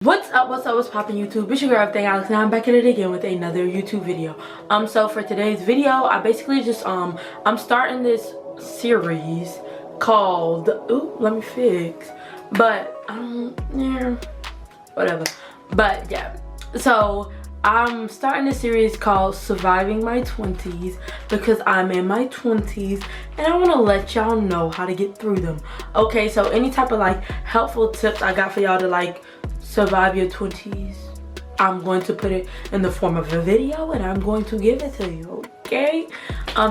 What's poppin' YouTube? It's your girl everything Alex, and I'm back at it again with another YouTube video. So for today's video, I basically just I'm starting this series called let me fix. But yeah, whatever. But yeah. So I'm starting a series called Surviving My 20s because I'm in my 20s and I want to let y'all know how to get through them. Okay, so any type of like helpful tips I got for y'all to like survive your 20s, I'm going to put it in the form of a video and I'm going to give it to you, okay?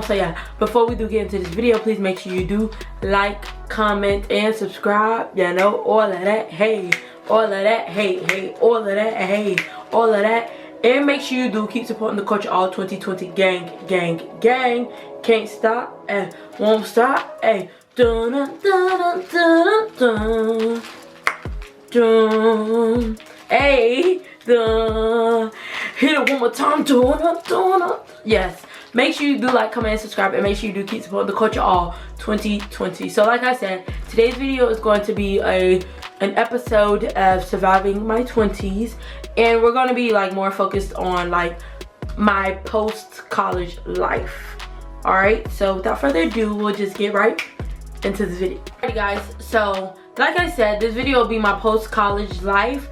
So yeah, before we do get into this video, please make sure you do like, comment, and subscribe. You know, all of that, hey, all of that, hey, all of that, hey, all of that. And make sure you do keep supporting the Culture All 2020 gang. Can't stop and won't stop. Hey, dun dun dun dun dun dun. Hey, dun. Hit it one more time. Dun. Yes. Make sure you do like, comment, and subscribe, and make sure you do keep supporting the Culture All 2020. So like I said, today's video is going to be an episode of surviving my 20s, and we're going to be like more focused on like my post-college life. All right, so without further ado, we'll just get right into this video. Alright guys, so like I said, this video will be my post-college life,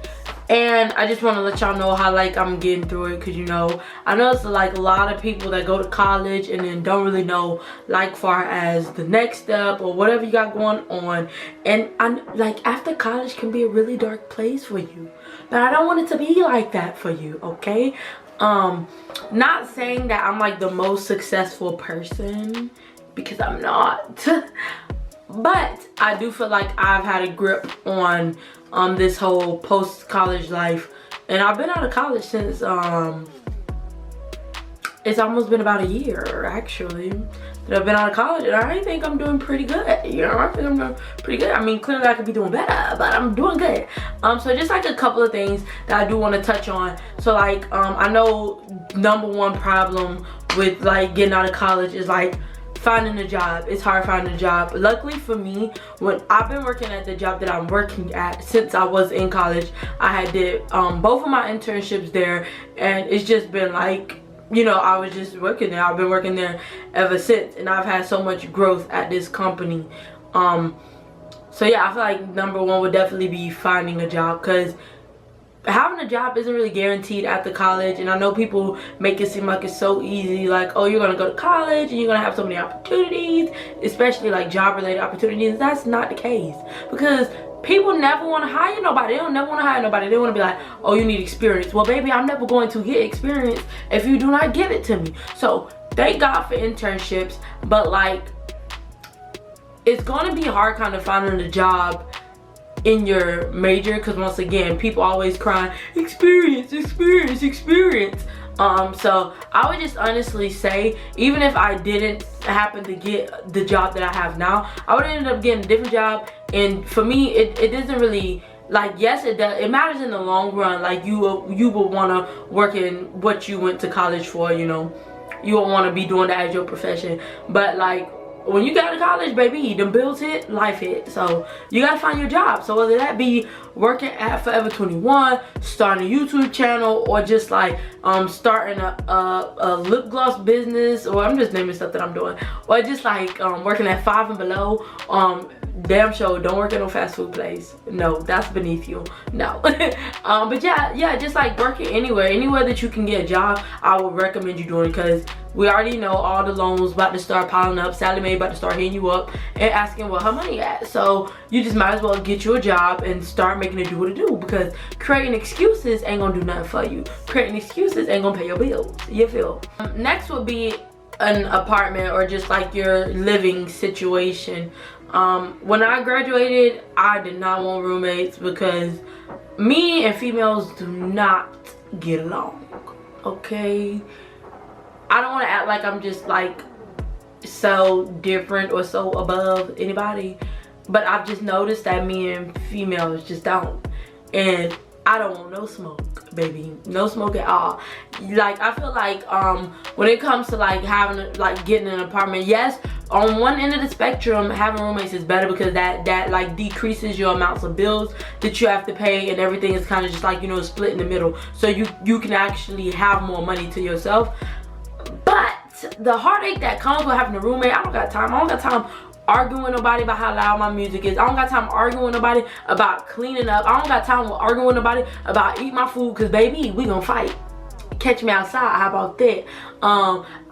and I just want to let y'all know how like I'm getting through it, because you know, I know it's like a lot of people that go to college and then don't really know like far as the next step or whatever you got going on. And I'm like, after college can be a really dark place for you, but I don't want it to be like that for you, okay? Not saying that I'm like the most successful person, because I'm not. But I do feel like I've had a grip on this whole post-college life, and I've been out of college since it's almost been about a year actually that I've been out of college, and I think I'm doing pretty good. You know, I think I'm doing pretty good. I mean, clearly I could be doing better, but I'm doing good. So just like a couple of things that I do want to touch on. So like I know #1 problem with like getting out of college is like finding a job. It's hard finding a job. Luckily for me, when I've been working at the job that I'm working at since I was in college, I had did both of my internships there, and it's just been like, you know, I was just working there. I've been working there ever since, and I've had so much growth at this company. So yeah, I feel like #1 would definitely be finding a job, because having a job isn't really guaranteed after college. And I know people make it seem like it's so easy, like, oh, you're gonna go to college and you're gonna have so many opportunities, especially like job related opportunities. That's not the case, because people never want to hire nobody. They don't never want to hire nobody. They want to be like, oh, you need experience. Well baby, I'm never going to get experience if you do not give it to me. So thank God for internships, but like it's gonna be hard kind of finding a job in your major, because once again, people always crying experience. So I would just honestly say, even if I didn't happen to get the job that I have now, I would end up getting a different job. And for me, it doesn't really, like, yes, it does, it matters in the long run. Like you will want to work in what you went to college for, you know, you will want to be doing that as your profession. But like when you get out of college, baby, the bills hit, life hit. So you gotta find your job. So whether that be working at Forever 21, starting a YouTube channel, or just like starting a lip gloss business, or I'm just naming stuff that I'm doing, or just like working at 5 and Below. Damn sure don't work at no fast food place. No, that's beneath you. No. But yeah, just like working anywhere that you can get a job, I would recommend you doing, because we already know all the loans about to start piling up. Sallie Mae about to start hitting you up and asking where her money at. So you just might as well get you a job and start making it do what it do, because creating excuses ain't gonna do nothing for you. Creating excuses ain't gonna pay your bills. You feel? Next would be an apartment, or just like your living situation. When I graduated, I did not want roommates, because me and females do not get along, okay? I don't want to act like I'm just like so different or so above anybody, but I've just noticed that me and females just don't. And I don't want no smoke, baby. No smoke at all. Like, I feel like when it comes to like having like getting an apartment, yes, on one end of the spectrum, having roommates is better because that like decreases your amounts of bills that you have to pay, and everything is kind of just like, you know, split in the middle, so you can actually have more money to yourself. But the heartache that comes with having a roommate, I don't got time arguing with nobody about how loud my music is. I don't got time arguing with nobody about cleaning up. I don't got time arguing with nobody about eating my food, because baby, we gonna fight. Catch me outside, how about that?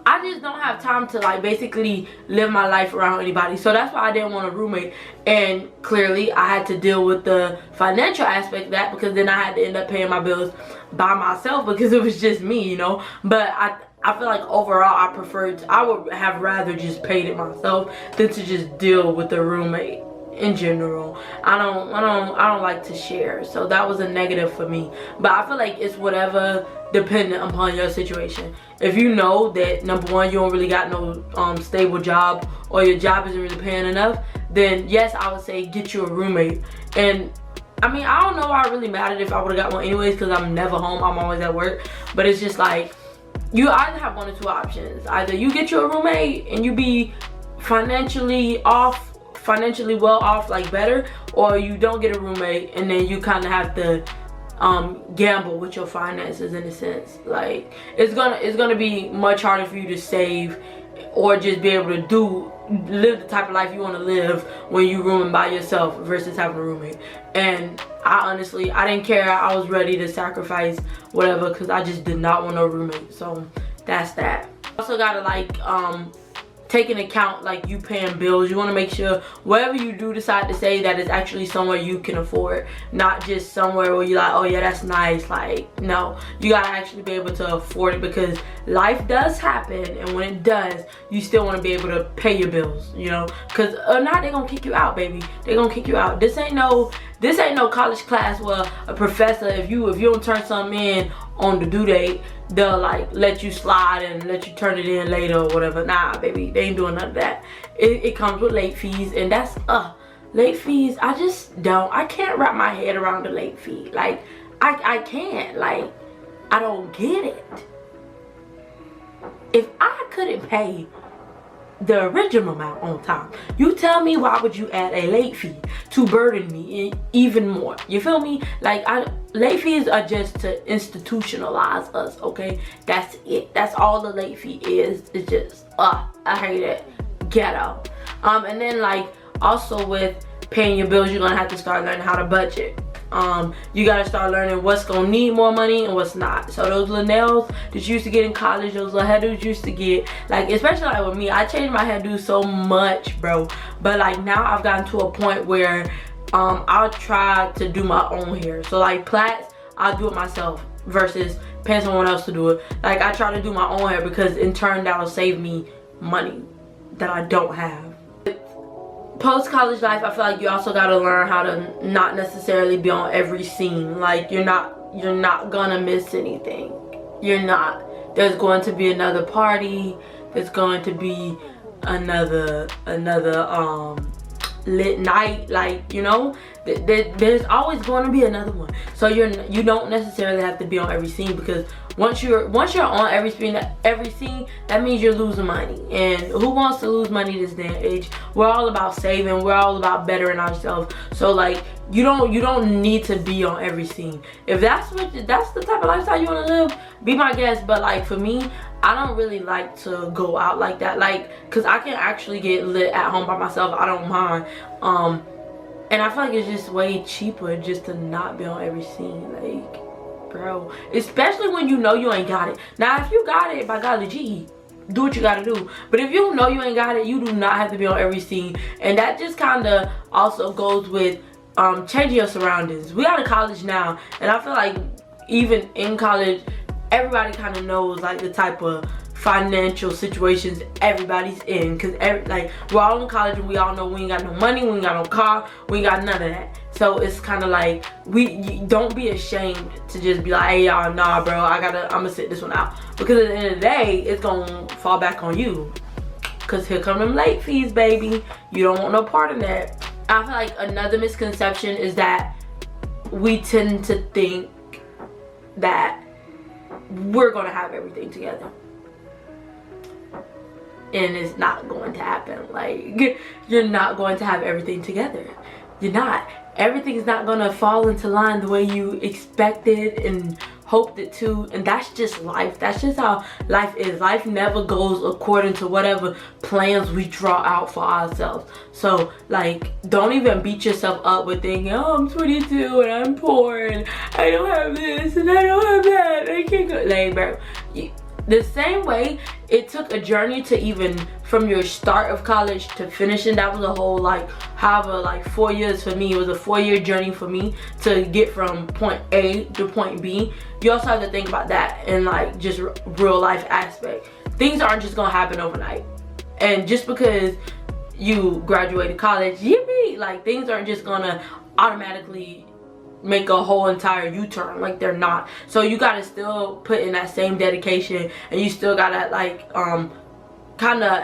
I just don't have time to like basically live my life around anybody. So that's why I didn't want a roommate. And clearly I had to deal with the financial aspect of that, because then I had to end up paying my bills by myself because it was just me, you know. But I feel like overall I would have rather just paid it myself than to just deal with the roommate in general. I don't like to share, so that was a negative for me. But I feel like it's whatever, dependent upon your situation. If you know that number one, you don't really got no stable job, or your job isn't really paying enough, then yes, I would say get you a roommate. And I mean, I don't know why it really mattered if I would have got one anyways, because I'm never home, I'm always at work. But it's just like, you either have one or two options. Either you get you a roommate and you be financially well off, like better, or you don't get a roommate and then you kind of have to gamble with your finances in a sense. Like it's gonna be much harder for you to save or just be able to live the type of life you want to live when you rooming by yourself versus having a roommate. And I didn't care. I was ready to sacrifice whatever because I just did not want no roommate. So that's that. Also gotta like take into account like you paying bills. You want to make sure whatever you do decide to say that it's actually somewhere you can afford, not just somewhere where you're like, oh yeah, that's nice. Like no, you gotta actually be able to afford it, because life does happen, and when it does, you still want to be able to pay your bills, you know, because or not, they're gonna kick you out, baby. They're gonna kick you out. This ain't no college class where a professor, if you don't turn something in on the due date, they'll like let you slide and let you turn it in later or whatever. Nah, baby, they ain't doing none of that. It comes with late fees, and that's late fees. I can't wrap my head around the late fee. Like I can't, like I don't get it. If I couldn't pay the original amount on time, you tell me why would you add a late fee to burden me even more? You feel me? Like late fees are just to institutionalize us, okay? That's it. That's all the late fee is. It's just I hate it. Ghetto. And then like also with paying your bills, you're gonna have to start learning how to budget. You gotta start learning what's gonna need more money and what's not. So those little nails that you used to get in college, those little hairdos you used to get, like especially like with me, I changed my hairdo so much, bro. But like now I've gotten to a point where I'll try to do my own hair. So like plaits, I'll do it myself versus paying someone else to do it. Like I try to do my own hair because in turn that'll save me money that I don't have. Post-college life, I feel like you also gotta learn how to not necessarily be on every scene. Like you're not gonna miss anything. You're not. There's going to be another party. There's going to be another lit night. Like, you know, there's always going to be another one. So you don't necessarily have to be on every scene, because once you're on every scene, that means you're losing money. And who wants to lose money this day and age? We're all about saving. We're all about bettering ourselves. So like you don't need to be on every scene. If that's the type of lifestyle you want to live, be my guest. But like for me, I don't really like to go out like that. Like, cause I can actually get lit at home by myself. I don't mind. And I feel like it's just way cheaper just to not be on every scene. Like, bro, especially when you know you ain't got it. Now if you got it, by golly gee, do what you gotta do. But if you know you ain't got it, you do not have to be on every scene. And that just kind of also goes with changing your surroundings. We out of college now, and I feel like even in college, everybody kind of knows like the type of financial situations everybody's in, because like we're all in college and we all know we ain't got no money, we ain't got no car, we ain't got none of that. So it's kind of like you don't be ashamed to just be like, hey y'all, nah bro, I'm gonna sit this one out, because at the end of the day it's gonna fall back on you, because here come them late fees, baby. You don't want no part of that. I feel like another misconception is that we tend to think that we're gonna have everything together. and it's not going to happen. Like, you're not going to have everything together. You're not. Everything's not gonna fall into line the way you expected and hoped it to, and that's just life. That's just how life is. Life never goes according to whatever plans we draw out for ourselves. So like, don't even beat yourself up with thinking, oh, I'm 22 and I'm poor and I don't have this and I don't have that, I can't go. Like, bro, the same way it took a journey to even from your start of college to finishing, that was a whole like, however, like 4 years for me. It was a 4-year journey for me to get from point A to point B. You also have to think about that in like just real life aspect. Things aren't just gonna happen overnight. And just because you graduated college, yippee, like things aren't just gonna automatically make a whole entire U-turn. Like, they're not. So you gotta still put in that same dedication, and you still gotta like kind of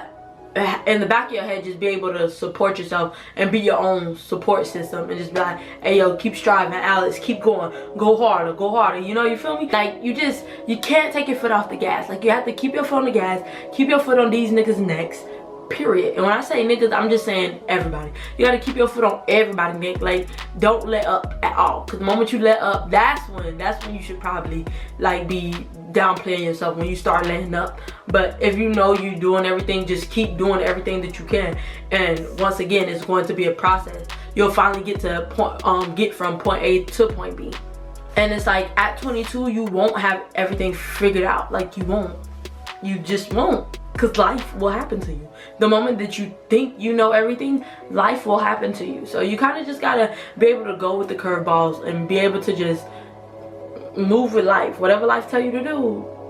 in the back of your head just be able to support yourself and be your own support system, and just be like, hey yo, keep striving, Alex, keep going, go harder, you know, you feel me? Like, you can't take your foot off the gas. Like, you have to keep your foot on the gas, keep your foot on these niggas' necks, period. And when I say niggas, I'm just saying everybody. You gotta keep your foot on everybody, Nick. Like, don't let up at all, because the moment you let up, that's when you should probably like be downplaying yourself, when you start letting up. But if you know you're doing everything, just keep doing everything that you can, and once again, it's going to be a process. You'll finally get to get from point A to point B. And it's like, at 22, you won't have everything figured out. Like, you just won't. Because life will happen to you. The moment that you think you know everything, life will happen to you. So you kind of just gotta be able to go with the curveballs and be able to just move with life. Whatever life tell you to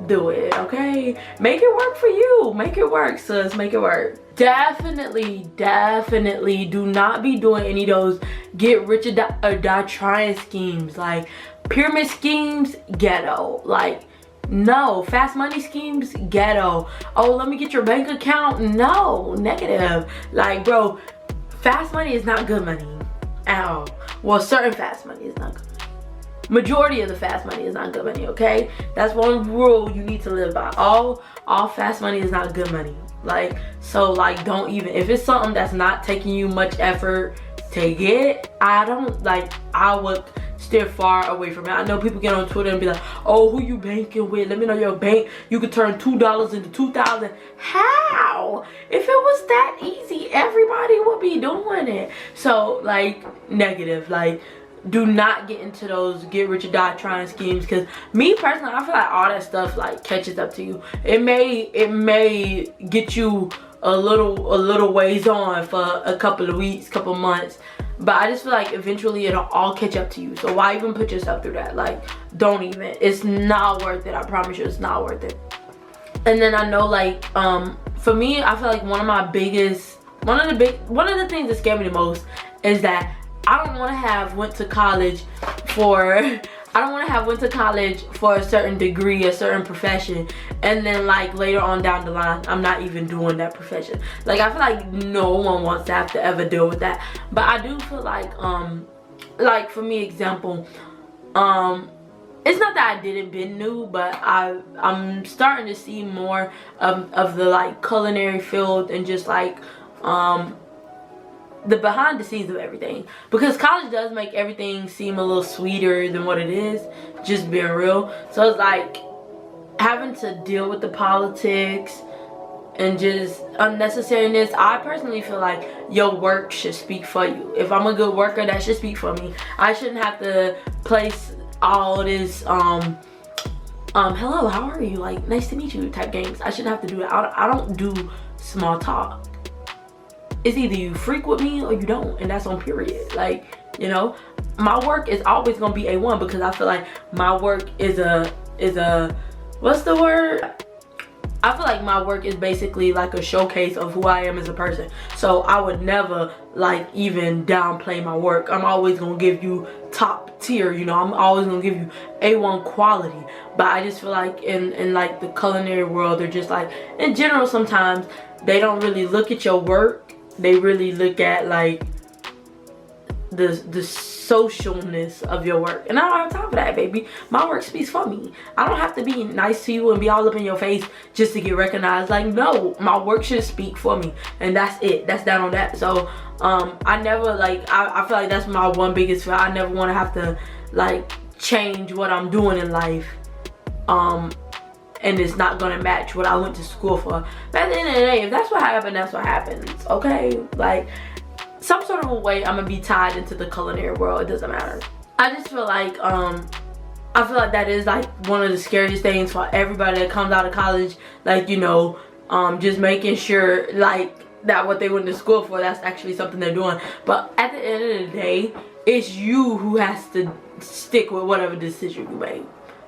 do it, okay? Make it work for you. Make it work, sis. Make it work. Definitely do not be doing any of those get rich or die trying schemes. Like, pyramid schemes, ghetto. Like, no. Fast money schemes, ghetto. Oh, let me get your bank account, no, negative. Like, bro, fast money is not good money at all. Well, certain fast money is not good. Majority of the fast money is not good money, okay? That's one rule you need to live by. All fast money is not good money. Like, so like, don't even, if it's something that's not taking you much effort to get, I would steer far away from it. I know people get on Twitter and be like, oh, who you banking with? Let me know your bank. You could turn $2 into 2,000. How? If it was that easy, everybody would be doing it. So like, negative. Like, do not get into those get rich or die trying schemes, because me personally, I feel like all that stuff like catches up to you. It may get you a little ways on for a couple of weeks, couple months, but I just feel like eventually it'll all catch up to you. So why even put yourself through that? Like, don't even. It's not worth it. I promise you, it's not worth it. And then I know, like, for me, I feel like one of the things that scare me the most is that I don't want to have went to college for a certain degree, a certain profession, and then like later on down the line, I'm not even doing that profession. Like, I feel like no one wants to have to ever deal with that. But I do feel like for me, example, it's not that I didn't been new, but I'm starting to see more of the like culinary field and just like the behind the scenes of everything, because college does make everything seem a little sweeter than what it is, just being real. So it's like having to deal with the politics and just unnecessariness. I personally feel like your work should speak for you. If I'm a good worker, that should speak for me. I shouldn't have to place all this hello, how are you, like, nice to meet you type games. I shouldn't have to do that. I don't do small talk. It's either you freak with me or you don't, and that's on period. Like, you know, my work is always gonna be A1, because I feel like my work is a what's the word? I feel like my work is basically like a showcase of who I am as a person. So I would never like even downplay my work. I'm always gonna give you top tier, you know, I'm always gonna give you A1 quality. But I just feel like in like the culinary world, they're just like, in general, sometimes they don't really look at your work. They really look at like the socialness of your work. And I don't have time for that, baby. My work speaks for me. I don't have to be nice to you and be all up in your face just to get recognized. Like, no, my work should speak for me, and that's it. That's down on that. So I never, like, I feel like that's my one biggest fear. I never want to have to, like, change what I'm doing in life and it's not gonna match what I went to school for. But at the end of the day, if that's what happened, that's what happens, okay? Like, some sort of a way I'm gonna be tied into the culinary world. It doesn't matter. I just feel like that is like one of the scariest things for everybody that comes out of college. Like, you know, just making sure like that what they went to school for, that's actually something they're doing. But at the end of the day, it's you who has to stick with whatever decision you make.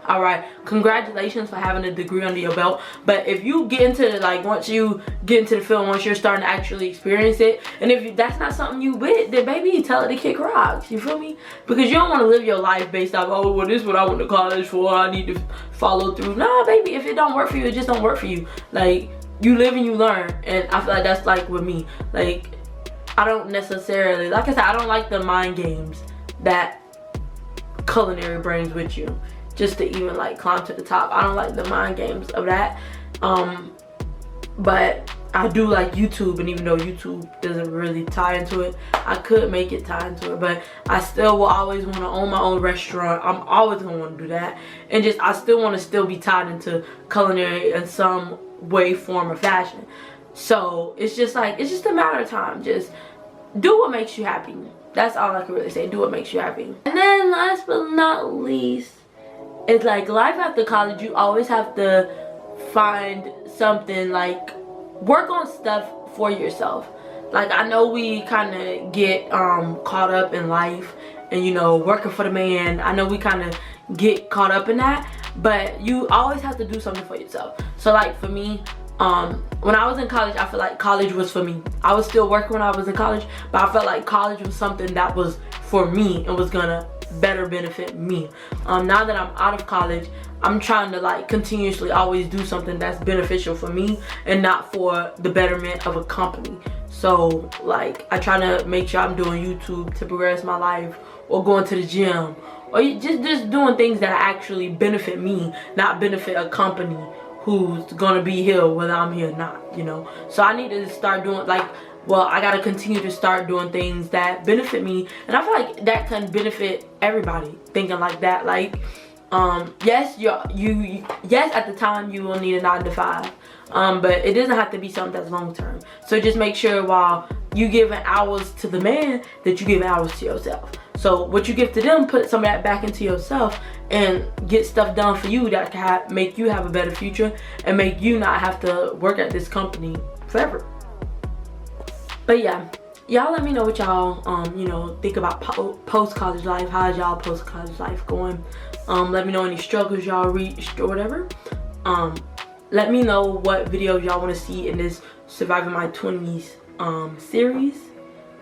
All right, congratulations for having a degree under your belt. But if you get into like, once you get into the field, once you're starting to actually experience it, and if that's not something you with, then baby, you tell it to kick rocks. You feel me? Because you don't want to live your life based off, oh, well, this is what I went to college for, I need to follow through. Nah, baby, if it don't work for you, it just don't work for you. Like, you live and you learn. And I feel like that's like with me. Like, I don't necessarily, like I said, I don't like the mind games that culinary brings with you just to even like climb to the top. I don't like the mind games of that. But I do like YouTube, and even though YouTube doesn't really tie into it, I could make it tie into it. But I still will always want to own my own restaurant. I'm always gonna want to do that, and just I still want to still be tied into culinary in some way, form, or fashion. So it's just like, it's just a matter of time. Just do what makes you happy. That's all I can really say. Do what makes you happy. And then last but not least, it's like life after college. You always have to find something, like work on stuff for yourself. Like, I know we kind of get caught up in life and, you know, working for the man. I know we kind of get caught up in that, but you always have to do something for yourself. So like for me, when I was in college, I feel like college was for me. I was still working when I was in college, but I felt like college was something that was for me and was gonna better benefit me. Now that I'm out of college, I'm trying to like continuously always do something that's beneficial for me and not for the betterment of a company. So like, I try to make sure I'm doing YouTube to progress my life, or going to the gym, or just doing things that actually benefit me, not benefit a company who's gonna be here whether I'm here or not, you know. So I need to start doing like, well, I gotta continue to start doing things that benefit me, and I feel like that can benefit everybody. Thinking like that, like, yes, yes, at the time you will need a 9 to 5, but it doesn't have to be something that's long term. So just make sure while you giving hours to the man, that you give hours to yourself. So what you give to them, put some of that back into yourself and get stuff done for you that can make you have a better future and make you not have to work at this company forever. But yeah, y'all let me know what y'all you know, think about post-college life. How's y'all post-college life going? Let me know any struggles y'all reached or whatever. Let me know what videos y'all want to see in this Surviving My 20s series,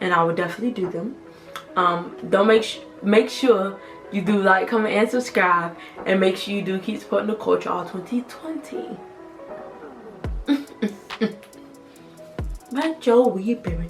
and I would definitely do them. Make sure you do like, comment, and subscribe, and make sure you do keep supporting the culture all 2020. But Joey, baby.